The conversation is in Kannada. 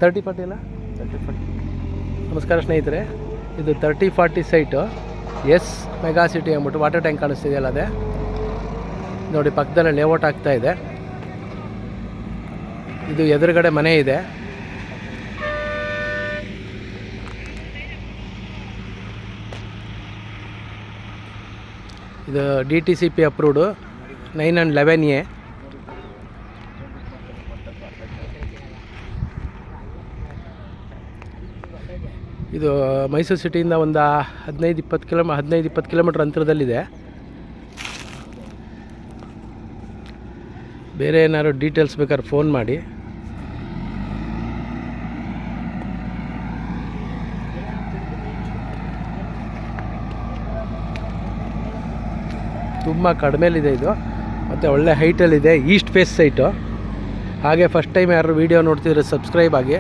30-40 ಅಲ್ಲ? 30-40. ನಮಸ್ಕಾರ ಸ್ನೇಹಿತರೆ, ಇದು 30-40 ಸೈಟು ಎಸ್ ಮೆಗಾ ಸಿಟಿ ಅಂದ್ಬಿಟ್ಟು ವಾಟರ್ ಟ್ಯಾಂಕ್ ಕಾಣಿಸ್ತಿದೆಯಲ್ಲ ಅದೇ ನೋಡಿ, ಪಕ್ಕದಲ್ಲೇ ಲೇಔಟ್ ಆಗ್ತಾ ಇದೆ. ಇದು ಎದುರುಗಡೆ ಮನೆ ಇದೆ. ಇದು DTCP ಅಪ್ರೂವ್ಡು 9 and 11A. ಇದು ಮೈಸೂರು ಸಿಟಿಯಿಂದ ಒಂದು 15-20 ಕಿಲೋಮೀಟ್ರ್ ಅಂತರದಲ್ಲಿದೆ. ಬೇರೆ ಏನಾದ್ರು ಡೀಟೇಲ್ಸ್ ಬೇಕಾದ್ರೆ ಫೋನ್ ಮಾಡಿ. ತುಂಬ ಕಡಿಮೆಲಿದೆ ಇದು, ಮತ್ತು ಒಳ್ಳೆ ಹೈಟಲ್ಲಿದೆ. East face site. ಹಾಗೆ ಫಸ್ಟ್ ಟೈಮ್ ಯಾರು ವೀಡಿಯೋ ನೋಡ್ತಿದ್ರೆ ಸಬ್ಸ್ಕ್ರೈಬ್ ಆಗಿ.